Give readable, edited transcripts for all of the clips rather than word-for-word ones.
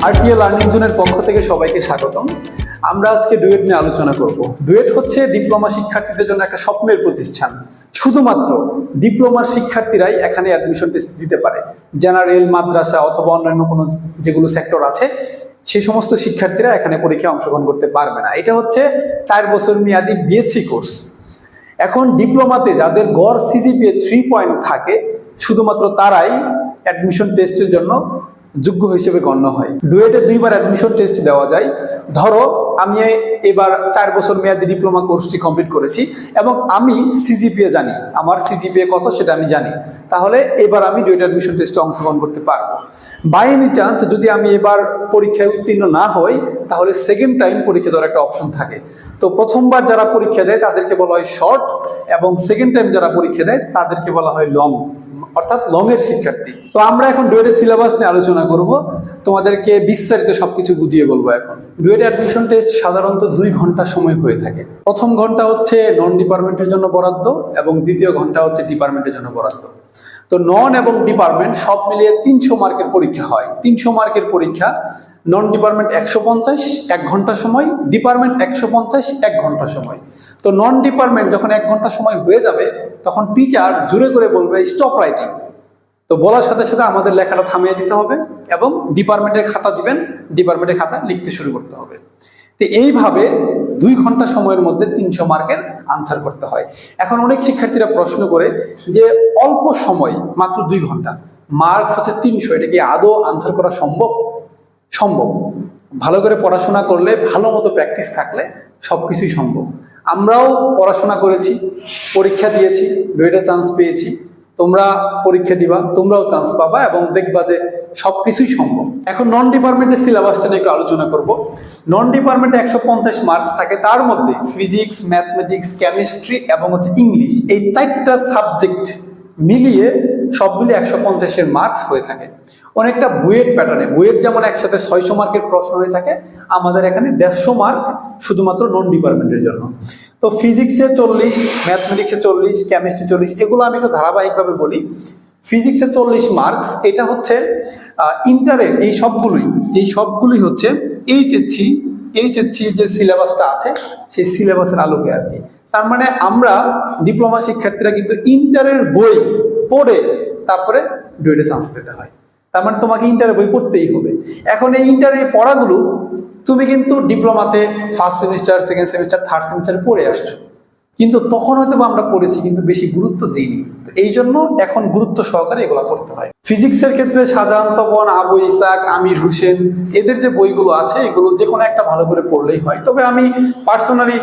RTA learning জোনের পক্ষ থেকে সবাইকে স্বাগতম। আমরা আজকে ডুয়েট নিয়ে আলোচনা করব। ডুয়েট হচ্ছে ডিপ্লোমা শিক্ষার্থীদের জন্য একটা স্বপ্নের প্রতিষ্ঠান। শুধুমাত্র ডিপ্লোমার শিক্ষার্থীরাই এখানে অ্যাডমিশন টেস্ট দিতে পারে। জেনারেল, মাদ্রাসা অথবা অন্যান্য কোনো যেগুলো সেক্টর আছে সেই সমস্ত শিক্ষার্থীরা এখানে পরীক্ষায় অংশগ্রহণ করতে পারবে না। এটা হচ্ছে 4 বছর মেয়াদী বিএসসি কোর্স। এখন ডিপ্লোমাতে যাদের গড় সিজিপিএ 3 পয়েন্ট থাকে শুধুমাত্র তারাই অ্যাডমিশন টেস্টের জন্য যোগ্য হিসেবে গণ্য হয়। ডুয়েটে 2বার অ্যাডমিশন টেস্ট দেওয়া যায়। ধরো আমি এবার 4 বছর মেয়াদী ডিপ্লোমা কোর্সটি কমপ্লিট করেছি এবং আমি সিজিপিএ জানি, আমার সিজিপিএ কত সেটা আমি জানি, তাহলে এবার আমি ডুয়েট অ্যাডমিশন টেস্টে অংশগ্রহণ করতে পারবো। বাই এনি চান্স যদি আমি এবার পরীক্ষায় উত্তীর্ণ না হই তাহলে সেকেন্ড টাইম পরীক্ষা দেওয়ার একটা অপশন থাকে। তো প্রথমবার যারা পরীক্ষা দেয় তাদেরকে বলা হয় শর্ট এবং সেকেন্ড টাইম যারা পরীক্ষা দেয় তাদেরকে বলা হয় লং, অর্থাৎ লং এর শিক্ষার্থী। তো আমরা এখন ডুয়েটের সিলেবাস নিয়ে আলোচনা করব, তোমাদেরকে বিস্তারিত সবকিছু বুঝিয়ে বলবো। এখন ডুয়েট অ্যাডমিশন টেস্ট সাধারণত 2 ঘন্টা সময় হয়ে থাকে। প্রথম ঘন্টা হচ্ছে নন ডিপার্টমেন্টের জন্য বরাদ্দ এবং দ্বিতীয় ঘন্টা হচ্ছে ডিপার্টমেন্টের জন্য বরাদ্দ। তো নন এবং ডিপার্টমেন্ট সব মিলিয়ে 300 মার্কের পরীক্ষা হয়। 300 মার্কের পরীক্ষা। নন ডিপার্টমেন্ট 150 1 ঘন্টা সময়, ডিপার্টমেন্ট 150 1 ঘন্টা সময়। তো নন ডিপার্টমেন্ট যখন 1 ঘন্টা সময় হয়ে যাবে তখন টিচার জোরে করে বলবে স্টপ রাইটিং। তো বলার সাথে সাথে আমাদের লেখাটা থামিয়ে দিতে হবে এবং ডিপার্টমেন্টের খাতা দিবেন, ডিপার্টমেন্টের খাতা লিখতে শুরু করতে হবে। তো এইভাবে 2 ঘন্টা সময়ের মধ্যে 300 মার্কের আনসার করতে হয়। এখন অনেক শিক্ষার্থীরা প্রশ্ন করে যে অল্প সময়, মাত্র 2 ঘন্টা, মার্কস হচ্ছে 300, এটা কি আদৌ আনসার করা সম্ভব? সম্ভব। ভালো করে পড়াশোনা করলে, ভালো মতো প্র্যাকটিস থাকলে সবকিছুই সম্ভব। আমরাও পড়াশোনা করেছি, পরীক্ষা দিয়েছি, ডুয়েটে চান্স পেয়েছি। তোমরা পরীক্ষা দিবা, তোমরাও চান্স পাবা এবং দেখবা যে সবকিছুই সম্ভব। এখন নন ডিপার্টমেন্টের সিলেবাসটা নিয়ে একটু আলোচনা করব। নন ডিপার্টমেন্টে 150 মার্কস থাকে, তার মধ্যে ফিজিক্স, ম্যাথমেটিক্স, কেমিস্ট্রি এবং হচ্ছে ইংলিশ, এই 4টা সাবজেক্ট মিলিয়ে সব মিলিয়ে 150-এর মার্কস হয়ে থাকে। অনেকটা বুয়েট প্যাটার্নে, বুয়েট যেমন একসাথে 600 মার্কের প্রশ্ন হয়ে থাকে, আমাদের এখানে 150 মার্ক শুধুমাত্র নন ডিপার্টমেন্টের জন্য। তো ফিজিক্সে 40, ম্যাথমেটিক্সে 40, কেমিস্ট্রি 40, এগুলো আমি একটু ধারাবাহিকভাবে বলি। ফিজিক্সে 40 মার্কস, এটা হচ্ছে ইন্টারের এই সবগুলোই হচ্ছে এইচএসসি যে সিলেবাসটা আছে সেই সিলেবাসের আলোকে আর কি। তার মানে আমরা ডিপ্লোমা শিক্ষার্থীরা কিন্তু ইন্টারের বই পড়ে তারপরে ডুয়েটে চান্স পেতে হয়। তার মানে তোমাকে ইন্টারের বই পড়তেই হবে। এখন এই ইন্টারের পড়াগুলো তুমি কিন্তু ডিপ্লোমাতে first semester, second semester, third সেমিস্টারে পড়ে আসছো, কিন্তু তখন হয়তো আমরা পড়েছি কিন্তু বেশি গুরুত্ব দিইনি। তো এই জন্য এখন গুরুত্ব সহকারে এগুলো পড়তে হয়। ফিজিক্সের ক্ষেত্রে শাহজাহান তপন, আবু ইসাক, আমির হোসেন, এদের যে বইগুলো আছে এগুলো যে কোনো একটা ভালো করে পড়লেই হয়। তবে আমি পার্সোনালি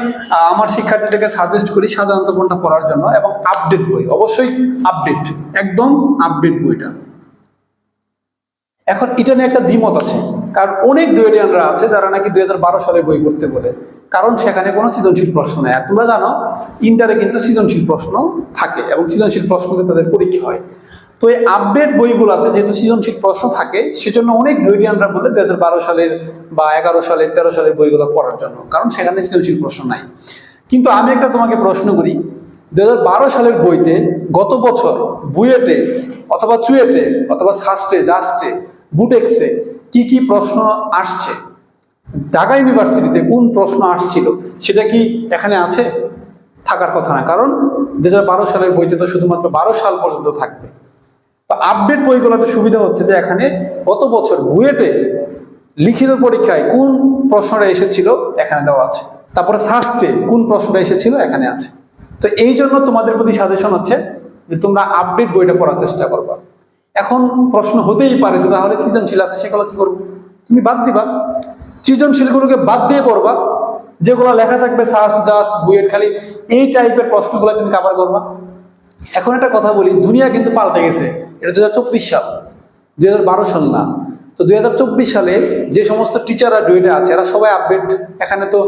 আমার শিক্ষার্থীদেরকে সাজেস্ট করি শাহজাহান তপনটা পড়ার জন্য, এবং আপডেট বই, অবশ্যই আপডেট, একদম আপডেট বইটা। এখন এটা নিয়ে একটা দ্বিমত আছে, কারণ অনেক ডুয়েটিয়ানরা আছে যারা নাকি 2012 সালের বই পড়তে বলে, কারণ সেখানে কোনো সৃজনশীল প্রশ্ন নেই। আর তোমরা জানো ইন্টারে কিন্তু সৃজনশীল প্রশ্ন থাকে এবং সৃজনশীল প্রশ্নতে তাদের পরীক্ষা হয়। তো এই আপডেট বইগুলোতে যেহেতু সৃজনশীল প্রশ্ন থাকে সেজন্য অনেক ডুয়েটিয়ানরা বলে 2012 সালের বা 11 সালের, 13 সালের বইগুলো পড়ার জন্য, কারণ সেখানে সৃজনশীল প্রশ্ন নাই। কিন্তু আমি একটা তোমাকে প্রশ্ন করি, 2012 সালের বইতে গত বছর বুয়েটে অথবা চুয়েটে অথবা সাস্টে, জাস্টে, বুটেক্সে কি কি প্রশ্ন আসছে, ঢাকা ইউনিভার্সিটিতে কোন প্রশ্ন আসছিল সেটা কি এখানে আছে? থাকার কথা না, কারণ 2012 সালের বইতে তো শুধুমাত্র 12 সাল পর্যন্ত থাকবে। তো আপডেট বইগুলোতে সুবিধা হচ্ছে যে এখানে গত বছর বুয়েটে লিখিত পরীক্ষায় কোন প্রশ্নটা এসেছিল এখানে দেওয়া আছে, তারপরে সাস্টে কোন প্রশ্নটা এসেছিল এখানে আছে। তো এই জন্য তোমাদের প্রতি সাজেশন হচ্ছে যে তোমরা আপডেট বইটা পড়ার চেষ্টা করবা। এখন প্রশ্ন হতেই পারে যে তাহলে সৃজনশীল আছে সেগুলো কি করবো? তুমি বাদ দিবা, সৃজনশীলগুলোকে বাদ দিয়ে পড়বা, যেগুলো লেখা থাকবে সাস্ট, জাস্ট, বুয়েট, খালি এই টাইপের প্রশ্নগুলো তুমি কভার করবা। এখন একটা কথা বলি, দুনিয়া কিন্তু পাল্টে গেছে। এটা 2024 সাল, 2012 সাল না। তো 2024 সালে যে সমস্ত টিচাররা ডুয়েটে আছে এরা সবাই আপডেট। এখানে তো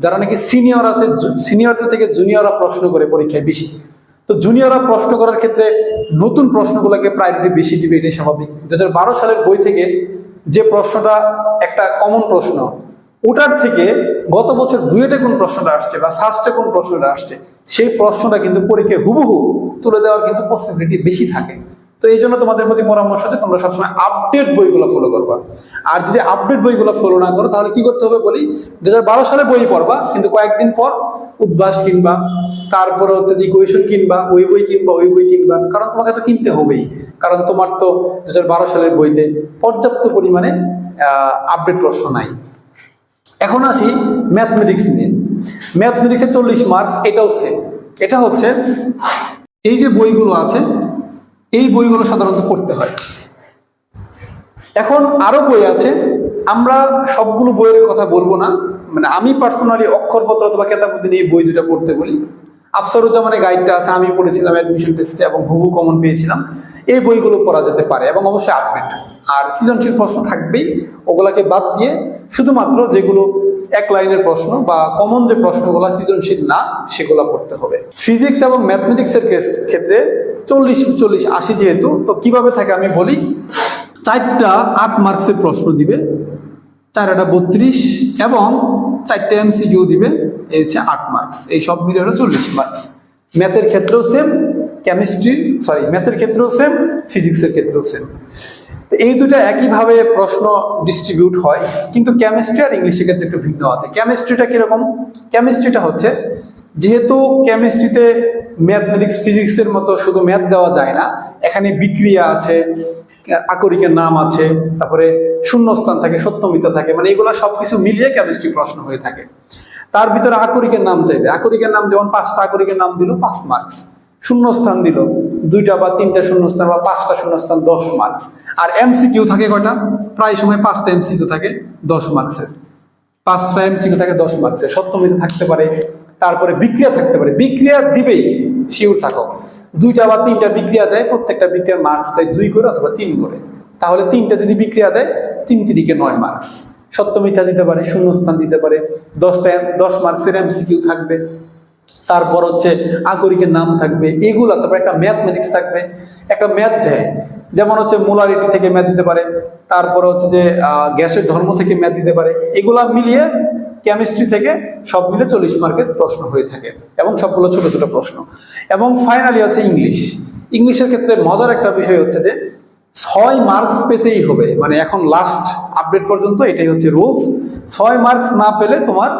যারা নাকি সিনিয়র আছে, সিনিয়রদের থেকে জুনিয়ররা প্রশ্ন করে পরীক্ষায় বেশি। তো জুনিয়ররা প্রশ্ন করার ক্ষেত্রে নতুন প্রশ্নগুলোকে প্রায়োরিটি বেশি দিবে, এটাই স্বাভাবিক। 2012 সালের বই থেকে যে প্রশ্নটা একটা কমন প্রশ্ন, ওটার থেকে গত বছর বুয়েটে কোন প্রশ্নটা আসছে বা সাস্টে কোন প্রশ্নটা আসছে সেই প্রশ্নটা কিন্তু পরীক্ষায় হুবহু তুলে দেওয়ার কিন্তু পসিবিলিটি বেশি থাকে। তো এই জন্য তোমাদের প্রতি পরামর্শ যে তোমরা সবসময় আপডেট বইগুলো ফলো করবা। আর যদি আপডেট বইগুলো ফলো না করো তাহলে কি করতে হবে বলি, 2012 সালে বই পড়বা, কিন্তু কয়েকদিন পর উদ্ভাস কিনবা, তারপরে হচ্ছে যে ইকুয়েশন কিনবা, ওই বই কিনবা, ওই বই কিনবা, কারণ তোমাকে তো কিনতে হবেই, কারণ তোমার তো 2012 সালের বইতে পর্যাপ্ত পরিমাণে আপডেট প্রশ্ন নাই। এখন আসি ম্যাথমেটিক্স নিয়ে। ম্যাথমেটিক্সে 40 মার্কস, এটাও সেম। এটা হচ্ছে এই যে বইগুলো আছে, এই বইগুলো সাধারণত পড়তে হয়। এখন আরো বই আছে, আমরা সবগুলো বইয়ের কথা বলবো না, মানে আমি পার্সোনালি অক্ষরপত্র অথবা কেতাবুদ্দিন এই বই দুটা পড়তে বলি। আফসারুজ্জামানের গাইডটা আছে, আমি পড়েছিলাম অ্যাডমিশন টেস্টে এবং হুবহু কমন পেয়েছিলাম। এই বইগুলো পড়া যেতে পারে এবং অবশ্যই আপডেট। আর সৃজনশীল প্রশ্ন থাকবেই, ওগুলাকে বাদ দিয়ে শুধুমাত্র যেগুলো এক লাইনের প্রশ্ন বা কমন যে প্রশ্নগুলো সৃজনশীল না, সেগুলো পড়তে হবে। ফিজিক্স এবং ম্যাথমেটিক্সের ক্ষেত্রে 40-40-80 যেহেতু, তো কিভাবে থাকে আমি বলি। 4টা 8 মার্কসের প্রশ্ন দিবে, 4টা 32 এবং 4টা এমসিকিউ দিবে, এই হচ্ছে 8 মার্কস। এই সব মিলে হলো 40 মার্কস। ম্যাথের ক্ষেত্রেও সেম, ম্যাথের ক্ষেত্রেও সেম, ফিজিক্সের ক্ষেত্রেও সেম। এই দুটো একইভাবে প্রশ্ন ডিস্ট্রিবিউট হয়, কিন্তু কেমিস্ট্রি আর ইংলিশের ক্ষেত্রে একটু ভিন্ন আছে। কেমিস্ট্রিটা কিরকম? কেমিস্ট্রিটা হচ্ছে, যেহেতু কেমিস্ট্রিতে ম্যাথমেটিক্স ফিজিক্সের মতো শুধু ম্যাথ দেওয়া যায় না, এখানে বিক্রিয়া আছে, আকরিকের নাম আছে, তারপরে শূন্যস্থান থাকে, সত্যমিথ্যা থাকে, মানে এগুলো সবকিছু মিলিয়ে কেমিস্ট্রি প্রশ্ন হয়ে থাকে। তার ভিতরে আকরিকের নাম চাইবে, আকরিকের নাম যেমন 5টা আকরিকের নাম দিল 5 মার্কস, শূন্যস্থান দিল 2টা বা 3টা শূন্যস্থান বা 5টা শূন্যস্থান 10 মার্কস। আর এমসিকিউ থাকে কয়টা? প্রায় সময় 5টা এমসিকিউ থাকে 10 মার্কসের, 5টা এমসিকিউ থাকে 10 মার্কসের। সত্যমিথ্যা থাকতে পারে, তারপরে বিক্রিয়া থাকতে পারে, বিক্রিয়া দিবেই, শিওর থাকো। 2টা বা 3টা বিক্রিয়া দেয়, প্রত্যেকটা বিক্রিয়ার মার্কস দেয় 2 করে অথবা 3 করে। তাহলে 3টা যদি বিক্রিয়া দেয়, 3 3 9 মার্কস। সত্যমিথ্যা দিতে পারে, শূন্যস্থান দিতে পারে, 10 মার্কসের এমসিকিউ থাকবে। তারপর হচ্ছে আকরিকের নাম থাকবে, এগুলা। তারপর একটা ম্যাথমেটিক্স থাকবে, একটা ম্যাথ দেয়, যেমন হচ্ছে মোলারিটি থেকে ম্যাথ দিতে পারে, তারপর হচ্ছে যে গ্যাসের ধর্ম থেকে ম্যাথ দিতে পারে। এগুলা মিলিয়ে কেমিস্ট্রি থেকে সব মিলে 40 মার্কের প্রশ্ন হয়ে থাকে এবং সবগুলো ছোট ছোট প্রশ্ন। এবং ফাইনালি হচ্ছে ইংলিশ। ইংলিশের ক্ষেত্রে মজার একটা বিষয় হচ্ছে যে 6 মার্কস পেতেই হবে, মানে এখন লাস্ট আপডেট পর্যন্ত এটাই হচ্ছে রুলস। 6 মার্কস না পেলে তোমার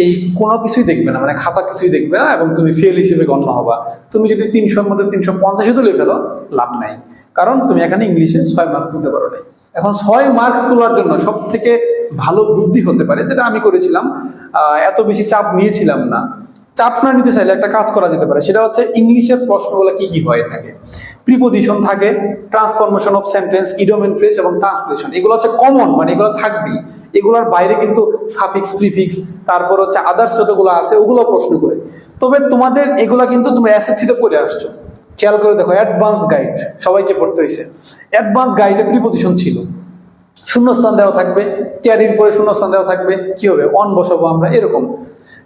এই কোনো কিছুই দেখবে না, মানে খাতা কিছুই দেখবে না এবং তুমি ফেল হিসেবে গণ্য হবা। তুমি যদি 300-র মধ্যে 350 তুলে ফেলো, লাভ নাই, কারণ তুমি এখানে ইংলিশে 6 মার্কস তুলতে পারো নাই। এখন 6 মার্কস তোলার জন্য সব থেকে ভালো বুদ্ধি হতে পারে, যেটা আমি করেছিলাম, এত বেশি চাপ নিয়েছিলাম না। চাপ না নিতে চাইলে একটা কাজ করা যেতে পারে, সেটা হচ্ছে ইংলিশের প্রশ্নগুলো কি কি হয়ে থাকে। প্রিপোজিশন থাকে, transformation of sentence, idiom and phrase এবং ট্রান্সলেশন, এগুলো হচ্ছে কমন, মানে এগুলো থাকবেই। এগুলোর বাইরে কিন্তু সাফিক্স, প্রিফিক্স, তারপর হচ্ছে আদার্স যতগুলো আছে ওগুলো প্রশ্ন করে। তবে তোমাদের এগুলা কিন্তু তোমরা এসএসসিতে পড়ে আসছো, খেয়াল করে দেখো, অ্যাডভান্স গাইড সবাইকে পড়তে হয়েছে। অ্যাডভান্স গাইডে প্রিপোজিশন ছিল, শূন্যস্থান দেওয়া থাকবে, ক্যারির পরে শূন্যস্থান দেওয়া থাকবে, কি হবে, অন বসাবো আমরা, এরকম।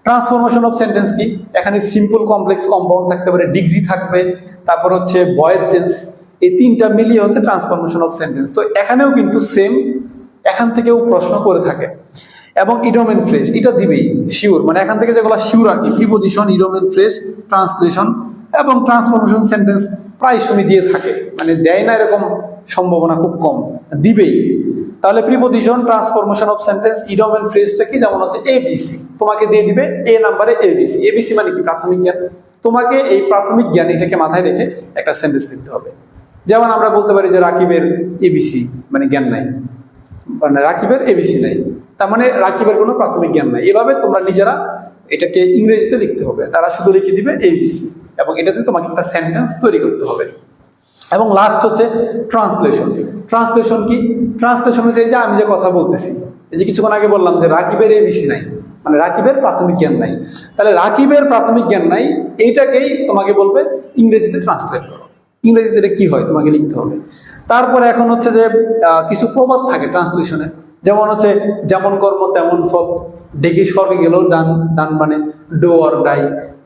ট্রান্সফরমেশন অফ সেন্টেন্স কি, এখানে সিম্পল, কমপ্লেক্স, কম্পাউন্ড থাকতে পারে, ডিগ্রি থাকবে, তারপর হচ্ছে ভয়েস চেঞ্জ, এই 3টা মিলিয়ে হচ্ছে ট্রান্সফরমেশন অফ সেন্টেন্স। তো এখানেও কিন্তু সেম, এখান থেকেও প্রশ্ন করে থাকে। এবং ইডিয়ম এন্ড ফ্রেজ এটা দিবেই শিওর, মানে এখান থেকে যেগুলো শিওর আর কি, preposition, idiom and phrase, translation এবং ট্রান্সফরমেশন সেন্টেন্স প্রায় সময় দিয়ে থাকে, মানে দেয় না এরকম সম্ভাবনা খুব কম, দিবেই। তাহলে preposition, transformation of sentence, idiom and ফ্রেজটা কি, যেমন হচ্ছে এবিসি, তোমাকে দিয়ে দিবে এ নাম্বারে এবিসি। এবিসি মানে কি, প্রাথমিক জ্ঞান। তোমাকে এই প্রাথমিক জ্ঞান এটাকে মাথায় রেখে একটা সেন্টেন্স লিখতে হবে। যেমন আমরা বলতে পারি যে রাকিবের এবিসি মানে জ্ঞান নাই, মানে রাকিবের এবিসি নাই, তার মানে রাকিবের কোনো প্রাথমিক জ্ঞান নাই। এভাবে তোমরা নিজেরা এটাকে ইংরেজিতে লিখতে হবে, তারা শুধু লিখে দিবে এবিসি, এবং এটাতে তোমাকে একটা সেন্টেন্স তৈরি করতে হবে। এবং লাস্ট হচ্ছে ট্রান্সলেশন। ট্রান্সলেশন কি, ট্রান্সলেশন হচ্ছে এই যে আমি যে কথা বলতেছি, এই যে কিছুক্ষণ আগে বললাম যে রাকিবের এবিসি নাই, মানে রাকিবের প্রাথমিক জ্ঞান নাই। তাহলে রাকিবের প্রাথমিক জ্ঞান নাই, এইটাকেই তোমাকে বলবে ইংরেজিতে ট্রান্সলেট করো। ইংরেজিতে এটা কি হয় তোমাকে লিখতে হবে। তারপরে এখন হচ্ছে যে কিছু প্রবাদ থাকে ট্রান্সলেশনে, যেমন হচ্ছে যেমন কর্ম তেমন ফল, ডেকে স্বর্গে গেলেও ডান, ডান মানে ডো অর ডাই,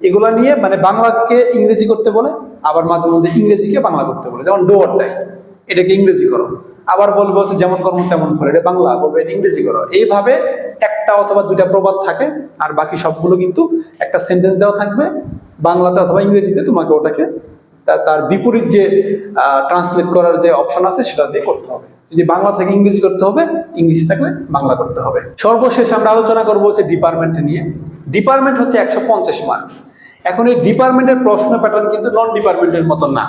এগুলা নিয়ে মানে বাংলাকে ইংরেজি করতে বলে, আবার মাঝে মধ্যে ইংরেজিকে বাংলা করতে বলে, যেমন ডো অর ডাই এটাকে ইংরেজি করো, আবার বলবো হচ্ছে যেমন কর্ম তেমন ফল, এটা বাংলা বলবে, এটা ইংরেজি করো। এইভাবে একটা অথবা 2টা প্রবাদ থাকে, আর বাকি সবগুলো কিন্তু একটা সেন্টেন্স দেওয়া থাকবে বাংলাতে অথবা ইংরেজিতে, তোমাকে ওটাকে তার বিপরীত যে ট্রান্সলেট করার যে অপশন আছে সেটা দিয়ে করতে হবে। যদি বাংলা থেকে ইংরেজি করতে হবে, ইংলিশ থাকলে বাংলা করতে হবে। সর্বশেষ আমরা আলোচনা করবো হচ্ছে ডিপার্টমেন্ট নিয়ে। ডিপার্টমেন্ট হচ্ছে 150 মার্কস। এখন এই ডিপার্টমেন্টের প্রশ্ন প্যাটার্ন কিন্তু নন ডিপার্টমেন্টের মতো না।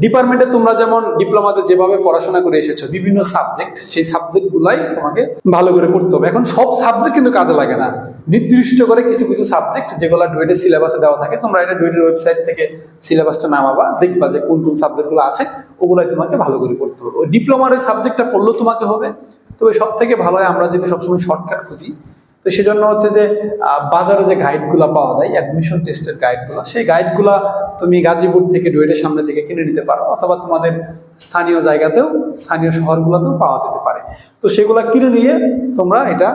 ডিপার্টমেন্টে তোমরা যেমন ডিপ্লোমাতে যেভাবে পড়াশোনা করে এসেছো বিভিন্ন সাবজেক্ট, সেই সাবজেক্ট গুলাই তোমাকে ভালো করে পড়তে হবে। এখন সব সাবজেক্ট কিন্তু কাজে লাগে না, নির্দিষ্ট করে কিছু কিছু সাবজেক্ট যেগুলো ডুয়েটের সিলেবাসে দেওয়া থাকে, তোমরা এটা ডুয়েটের ওয়েবসাইট থেকে সিলেবাসটা নামাবা, দেখবা যে কোন কোন সাবজেক্টগুলো আছে, ওগুলাই তোমাকে ভালো করে পড়তে হবে। ওই ডিপ্লোমার ওই সাবজেক্টটা পড়লেও তোমাকে হবে। তবে সব থেকে ভালো হয় আমরা যদি সবসময় শর্টকাট খুঁজি, তো সেজন্য হচ্ছে যে বাজারে যে গাইডগুলো পাওয়া যায়, অ্যাডমিশন টেস্টের গাইডগুলো, সেই গাইডগুলা তুমি গাজীপুর থেকে ডুয়েটের সামনে থেকে কিনে নিতে পারো, অথবা তোমাদের স্থানীয় জায়গাতেও, স্থানীয় শহরগুলোতেও পাওয়া যেতে পারে। তো সেগুলা কিনে নিয়ে তোমরা এটা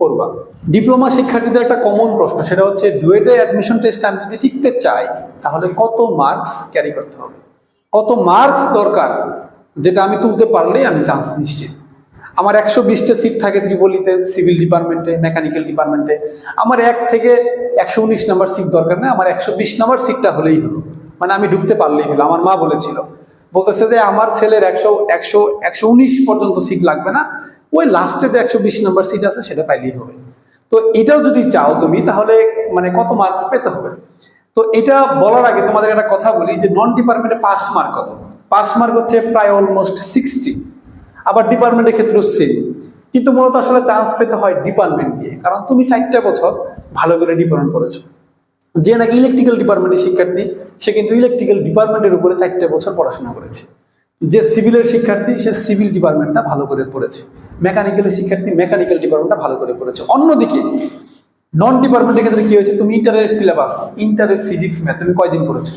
পড়বা। ডিপ্লোমা শিক্ষার্থীদের একটা কমন প্রশ্ন, সেটা হচ্ছে ডুয়েটে অ্যাডমিশন টেস্টে আমি যদি টিকতে চাই তাহলে কত মার্কস ক্যারি করতে হবে, কত মার্কস দরকার যেটা আমি তুলতে পারলেই আমি চান্স নিশ্চিত। আমার 120টা সিট থাকে ত্রিপলিতে, সিভিল ডিপার্টমেন্টে, মেকানিক্যাল ডিপার্টমেন্টে। আমার 1 থেকে 119 নাম্বার সিট দরকার নেই, আমার 120 নাম্বার সিটটা হলেই হলো, মানে আমি ঢুকতে পারলেই হলো। আমার মা বলতেছে যে আমার ছেলের 119 পর্যন্ত সিট লাগবে না, ওই লাস্টে যে 120 নাম্বার সিট আছে সেটা পাইলেই হবে। তো এটাও যদি চাও তুমি, তাহলে মানে কত মার্কস পেতে হবে। তো এটা বলার আগে তোমাদের একটা কথা বলি যে নন ডিপার্টমেন্টে পাস মার্ক কত। পাস মার্ক হচ্ছে প্রায় অলমোস্ট 60। আবার ডিপার্টমেন্টের ক্ষেত্রেও সেম, কিন্তু মূলত আসলে চান্স পেতে হয় ডিপার্টমেন্ট দিয়ে, কারণ তুমি 4টা বছর ভালো করে ডিপার্টমেন্ট পড়েছো। যে নাকি ইলেকট্রিক্যাল ডিপার্টমেন্টের শিক্ষার্থী, সে কিন্তু ইলেকট্রিক্যাল ডিপার্টমেন্টের উপরে 4টা বছর পড়াশোনা করেছে। যে সিভিলের শিক্ষার্থী, সে সিভিল ডিপার্টমেন্টটা ভালো করে পড়েছে। মেকানিক্যালের শিক্ষার্থী মেকানিক্যাল ডিপার্টমেন্টটা ভালো করে পড়েছে। অন্যদিকে নন ডিপার্টমেন্টের ক্ষেত্রে কি হয়েছে, তুমি ইন্টারের সিলেবাস, ইন্টারের ফিজিক্স ম্যাথ তুমি কয়দিন পড়েছো?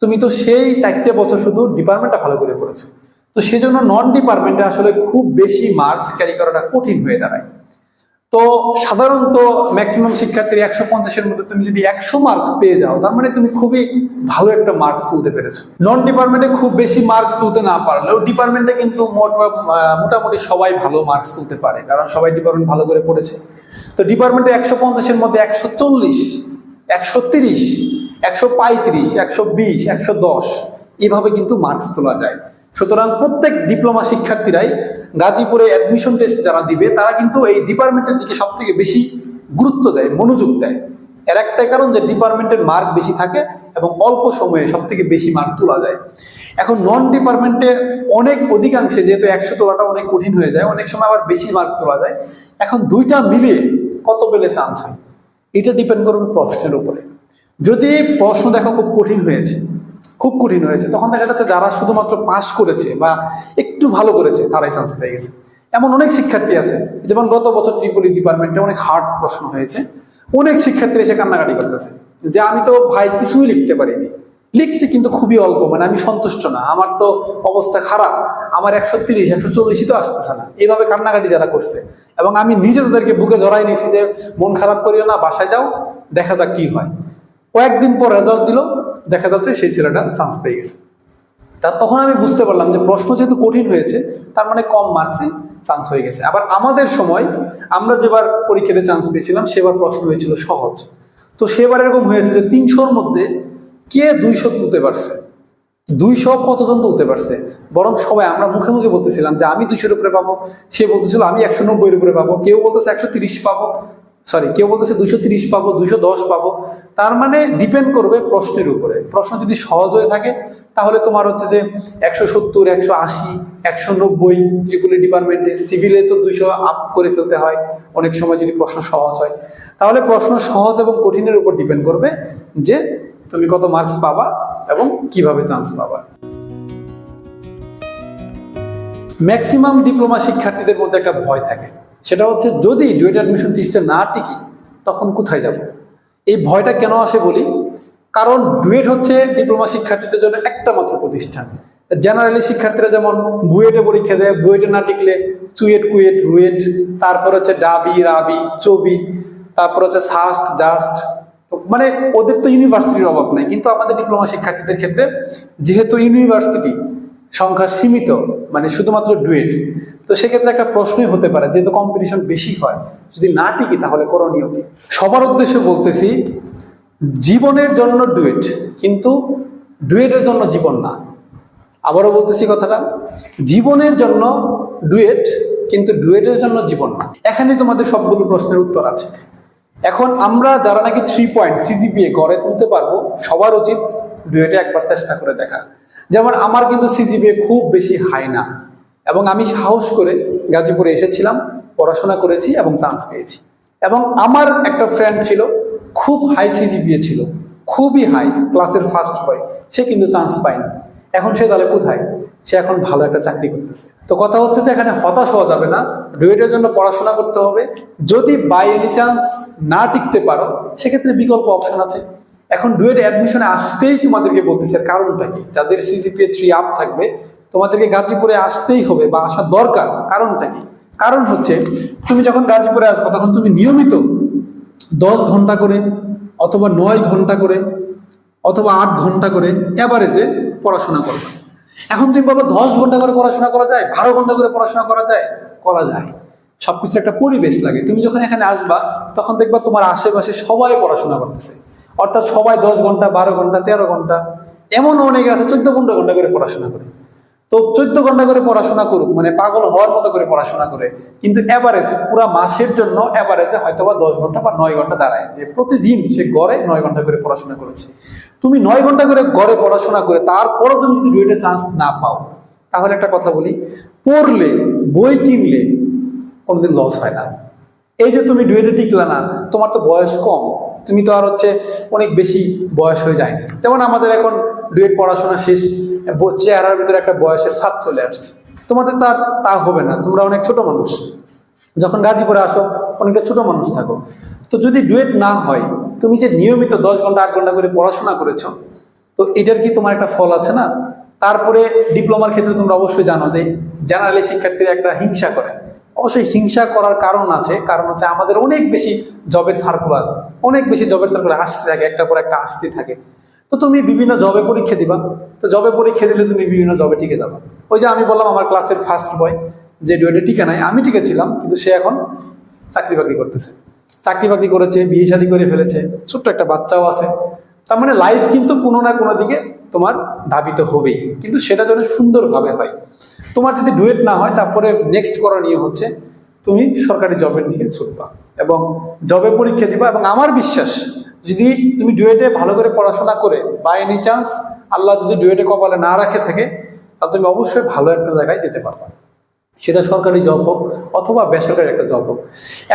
তুমি তো সেই 4টে বছর শুধু ডিপার্টমেন্টটা ভালো করে পড়েছো। তো সেজন্য নন ডিপার্টমেন্টে আসলে খুব বেশি মার্কস ক্যারি করাটা কঠিন হয়ে দাঁড়ায়। তো সাধারণত ম্যাক্সিমাম শিক্ষার্থীর 150-এর মধ্যে তুমি যদি 100 মার্ক পেয়ে যাও, তার মানে তুমি খুবই ভালো একটা মার্কস তুলতে পেরেছো। নন ডিপার্টমেন্টে খুব বেশি মার্কস তুলতে না পারলেও ডিপার্টমেন্টে কিন্তু মোটামুটি সবাই ভালো মার্কস তুলতে পারে, কারণ সবাই ডিপার্টমেন্ট ভালো করে পড়েছে। তো ডিপার্টমেন্টে 150-এর মধ্যে 140, 130, 135, 120, 110 এভাবে কিন্তু মার্কস তোলা যায়। সুতরাং প্রত্যেক ডিপ্লোমা শিক্ষার্থীরাই গাজীপুরে অ্যাডমিশন টেস্ট যারা দিবে, তারা কিন্তু এই ডিপার্টমেন্টের দিকে সব থেকে বেশি গুরুত্ব দেয়, মনোযোগ দেয়। এর একটাই কারণ যে ডিপার্টমেন্টের মার্ক বেশি থাকে এবং অল্প সময়ে সব থেকে বেশি মার্ক তোলা যায়। এখন নন ডিপার্টমেন্টে অনেক অধিকাংশে, যেহেতু 100 তোলাটা অনেক কঠিন হয়ে যায়, অনেক সময় আবার বেশি মার্ক তোলা যায়। এখন দুইটা মিলিয়ে কত পেলে চান্স হয়, এটা ডিপেন্ড করবে প্রশ্নের উপরে। যদি প্রশ্ন দেখো খুব কঠিন হয়েছে, খুব কঠিন হয়েছে, তখন দেখা যাচ্ছে যারা শুধুমাত্র পাস করেছে বা একটু ভালো করেছে তারাই চান্স পেয়ে গেছে। এমন অনেক শিক্ষার্থী আছে, যেমন গত বছর ত্রিপলি ডিপার্টমেন্টে অনেক হার্ড প্রশ্ন হয়েছে, অনেক শিক্ষার্থী এসে কান্নাকাটি করতেছে যে আমি তো ভাই কিছুই লিখতে পারিনি, লিখছি কিন্তু খুবই অল্প, মানে আমি সন্তুষ্ট না, আমার তো অবস্থা খারাপ, আমার 130, 140 তো আসতেছে না, এইভাবে কান্নাকাটি যারা করছে। এবং আমি নিজে তাদেরকে বুকে জড়াই নিয়েছি যে মন খারাপ করিও না, বাসায় যাও, দেখা যাক কি হয়। কয়েকদিন পর রেজাল্ট দিল, দেখা যাচ্ছে সেই ছেলেটা চান্স পেয়ে গেছে। তখন আমি বুঝতে পারলাম যে প্রশ্ন যেহেতু কঠিন হয়েছে, তার মানে কম মার্কসে চান্স হয়ে গেছে। আবার আমাদের সময় আমরা যেবার পরীক্ষাতে চান্স পেয়েছিলাম, সেবার প্রশ্ন হয়েছিল সহজ। তো সেবার এরকম হয়েছে যে 300-র মধ্যে কে 200 তুলতে পারছে, 200 কতজন তুলতে পারছে, বরং সবাই আমরা মুখে মুখে বলতেছিলাম যে আমি 200-এর উপরে পাবো, সে বলতেছিল আমি 190-এর উপরে পাবো, কেউ বলতেছে 130 পাবো, কেউ বলতেছে 230 পাবো, 210 পাবো। তার মানে ডিপেন্ড করবে প্রশ্নের উপরে। প্রশ্ন যদি সহজ হয়ে থাকে তাহলে তোমার হচ্ছে যে 170, 180, 190 ত্রিপলি ডিপার্টমেন্টে, সিভিলে তো 200 আপ করে ফেলতে হয় অনেক সময় যদি প্রশ্ন সহজ হয়। তাহলে প্রশ্ন সহজ এবং কঠিনের উপর ডিপেন্ড করবে যে তুমি কত মার্কস পাবা এবং কিভাবে চান্স পাবা। ম্যাক্সিমাম ডিপ্লোমা শিক্ষার্থীদের মধ্যে একটা ভয় থাকে, সেটা হচ্ছে যদি ডুয়েট অ্যাডমিশন টেস্টে না টিকি তখন কোথায় যাব। এই ভয়টা কেন আসে বলি, কারণ ডুয়েট হচ্ছে ডিপ্লোমা শিক্ষার্থীদের জন্য একটা মাত্র প্রতিষ্ঠান। জেনারেলি শিক্ষার্থীরা যেমন বুয়েটে পরীক্ষা দেয়, বুয়েটে না টিকলে চুয়েট, কুয়েট, রুয়েট, তারপর হচ্ছে ডাবি, রাবি, চবি, তারপর হচ্ছে সাস্ট, জাস্ট, মানে ওদের তো ইউনিভার্সিটির অভাব নেই। কিন্তু আমাদের ডিপ্লোমা শিক্ষার্থীদের ক্ষেত্রে যেহেতু ইউনিভার্সিটি সংখ্যা সীমিত, মানে শুধুমাত্র ডুয়েট, তো সেক্ষেত্রে একটা প্রশ্নই হতে পারে যেহেতু কম্পিটিশন বেশি হয়, যদি না টিকি তাহলে করণীয় কি। সবার উদ্দেশ্যে বলতেছি, জীবনের জন্য ডুয়েট, কিন্তু ডুয়েটের জন্য জীবন না। আবারও বলতেছি কথাটা, জীবনের জন্য ডুয়েট, কিন্তু ডুয়েটের জন্য জীবন না। এখানে তোমাদের সবগুলো প্রশ্নের উত্তর আছে। এখন আমরা যারা নাকি 3 পয়েন্ট সিজিপিএ গড়ে তুলতে পারবো, সবার উচিত ডুয়েটে একবার চেষ্টা করে দেখা। যেমন আমার কিন্তু সিজিপিএ খুব বেশি হাই না, এবং আমি সাহস করে গাজীপুরে এসেছিলাম, পড়াশোনা করেছি এবং চান্স পেয়েছি। এবং আমার একটা ফ্রেন্ড ছিল, খুব হাই সিজিপিএ ছিল, খুবই হাই, ক্লাসের ফার্স্ট বয়, সে কিন্তু চান্স পায়নি। এখন সে তাহলে কোথায়? সে এখন ভালো একটা চাকরি করতেছে। তো কথা হচ্ছে যে এখানে হতাশ হওয়া যাবে না, ডুয়েটের জন্য পড়াশোনা করতে হবে। যদি বাই এনি চান্স না টিকতে পারো, সেক্ষেত্রে বিকল্প অপশন আছে। এখন ডুয়েট অ্যাডমিশনে আসতেই তোমাদেরকে বলতেছে, কারণটা কি? যাদের সিজিপিএ 3 আপ থাকবে, তোমাদেরকে গাজীপুরে আসতেই হবে বা আসা দরকার। কারণটা কি? কারণ হচ্ছে, তুমি যখন গাজীপুরে আসবে তখন তুমি নিয়মিত 10 ঘন্টা করে অথবা 9 ঘন্টা করে অথবা 8 ঘন্টা করে এভারেজে পড়াশোনা করবে। এখন তুমি বলো 10 ঘন্টা করে পড়াশোনা করা যায়, 12 ঘন্টা করে পড়াশোনা করা যায়? করা যায়। সবকিছু একটা পরিবেশ লাগে। তুমি যখন এখানে আসবা তখন দেখবা তোমার আশেপাশে সবাই পড়াশোনা করতেছে, অর্থাৎ সবাই 10 ঘন্টা, 12 ঘন্টা, 13 ঘন্টা, এমন অনেকে আছে 14-15 ঘন্টা করে পড়াশোনা করে। তো 14 ঘন্টা করে পড়াশোনা করুক, মানে পাগল হওয়ার মতো করে পড়াশোনা করে, কিন্তু এভারেজ পুরো মাসের জন্য এভারেজে হয়তো বা 10 ঘন্টা বা 9 ঘন্টা দাঁড়ায়, যে প্রতিদিন সে গড়ে 9 ঘন্টা করে পড়াশোনা করেছে। তুমি 9 ঘন্টা করে গড়ে পড়াশোনা করে তারপরও তুমি যদি ডুয়েটে চান্স না পাও, তাহলে একটা কথা বলি, পড়লে, বই কিনলে কোনোদিন লস হয় না। এই যে তুমি ডুয়েটে টিকলা না, তোমার তো বয়স কম, তুমি তো আর হচ্ছে অনেক বেশি বয়স হয়ে যায়নি। যেমন আমাদের এখন ডুয়েট পড়াশোনা শেষ, চেহারার ভিতরে একটা বয়সের ছাপ চলে আসছে। তোমাদের তার তা হবে না, তোমরা অনেক ছোট মানুষ। যখন গাজীপুরে আসো অনেকটা ছোট মানুষ থাকো। তো যদি ডুয়েট না হয়, তুমি যে নিয়মিত 10 ঘন্টা 8 ঘন্টা করে পড়াশোনা করেছো, তো এটার কি তোমার একটা ফল আছে না? তারপরে ডিপ্লোমার ক্ষেত্রে তোমরা অবশ্যই জানো যে জেনারেলি শিক্ষার্থীরা একটা হিংসা করে। অবশ্যই হিংসা করার কারণ আছে, কারণ হচ্ছে আমাদের অনেক বেশি জবের সার্কুলার আসতে থাকে, একটা পর একটা আসতে থাকে। তো তুমি বিভিন্ন জবে পরীক্ষা দিবা, তো জবে পরীক্ষা দিলে তুমি বিভিন্ন জবে টিকে যাবা। ওই যে আমি বললাম আমার ক্লাসের ফার্স্ট বয় যে ডুয়েটে টিকে নাই, আমি টিকেছিলাম, কিন্তু সে এখন চাকরি বাকরি করতেছে, চাকরি বাকরি করেছে, বিয়ে শাদী করে ফেলেছে, ছোট্ট একটা বাচ্চাও আছে। তার মানে লাইফ কিন্তু কোনো না কোনো দিকে তোমার ধাবিত হবেই, কিন্তু সেটা যেন সুন্দরভাবে হয়। তোমার যদি ডুয়েট না হয়, তারপরে নেক্সট করণীয় হচ্ছে তুমি সরকারি জবের দিকে ছুটবা এবং জবে পরীক্ষা দিবা। এবং আমার বিশ্বাস, যদি তুমি ডুয়েটে ভালো করে পড়াশোনা করে বাই এনি চান্স আল্লাহ যদি ডুয়েটে কপালে না রাখে থাকে, তাহলে তুমি অবশ্যই ভালো একটা জায়গায় যেতে পারবা, সেটা সরকারি জব হোক অথবা বেসরকারি একটা জব হোক।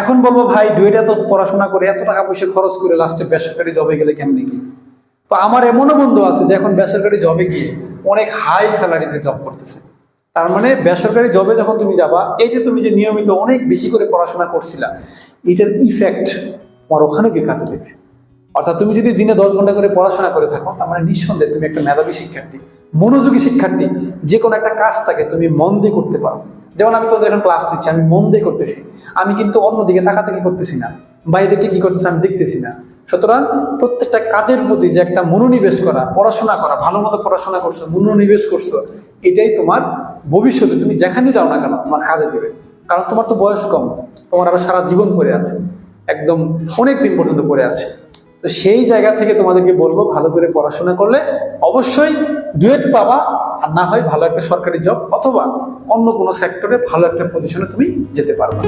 এখন বলবো ভাই, ডুয়েটে এত পড়াশোনা করে, এত টাকা পয়সা খরচ করে লাস্টে বেসরকারি জবে গেলে কেমনি কি? তো আমার এমনও বন্ধু আছে যে এখন বেসরকারি জবে গিয়ে অনেক হাই স্যালারিতে জব করতেছে। তার মানে বেসরকারি জবে যখন তুমি যাবা, এই যে তুমি যে নিয়মিত অনেক বেশি করে পড়াশোনা করছিলা, এটার ইফেক্ট তোমার ওখানে গিয়ে কাজে দেবে। অর্থাৎ তুমি যদি দিনে 10 ঘন্টা করে পড়াশোনা করে থাকো, তার মানে নিঃসন্দেহে তুমি একটা মেধাবী শিক্ষার্থী, মনোযোগী শিক্ষার্থী। যে কোনো একটা কাজটাকে তুমি মন দিয়ে করতে পারো। যেমন আমি তোদের এখন ক্লাস নিচ্ছি, আমি মন দিয়ে করতেছি, আমি কিন্তু অন্যদিকে তাকাতাকি করতেছি না, বাইরে কি করতেছে আমি দেখতেছি না। সুতরাং প্রত্যেকটা কাজের প্রতি যে একটা মনোনিবেশ করা, পড়াশোনা করা, ভালো মতো পড়াশোনা করছো, মনোনিবেশ করছো, এটাই তোমার ভবিষ্যতে তুমি যেখানে যাও না কেন তোমার কাজে দেবে। কারণ তোমার তো বয়স কম, তোমার আবার সারা জীবন পড়ে আছে, একদম অনেক দিন পর্যন্ত পড়ে আছে। তো সেই জায়গা থেকে তোমাদেরকে বলবো, ভালো করে পড়াশোনা করলে অবশ্যই ডুয়েট পাবা, আর না হয় ভালো একটা সরকারি জব অথবা অন্য কোনো সেক্টরে ভালো একটা পজিশনে তুমি যেতে পারবা।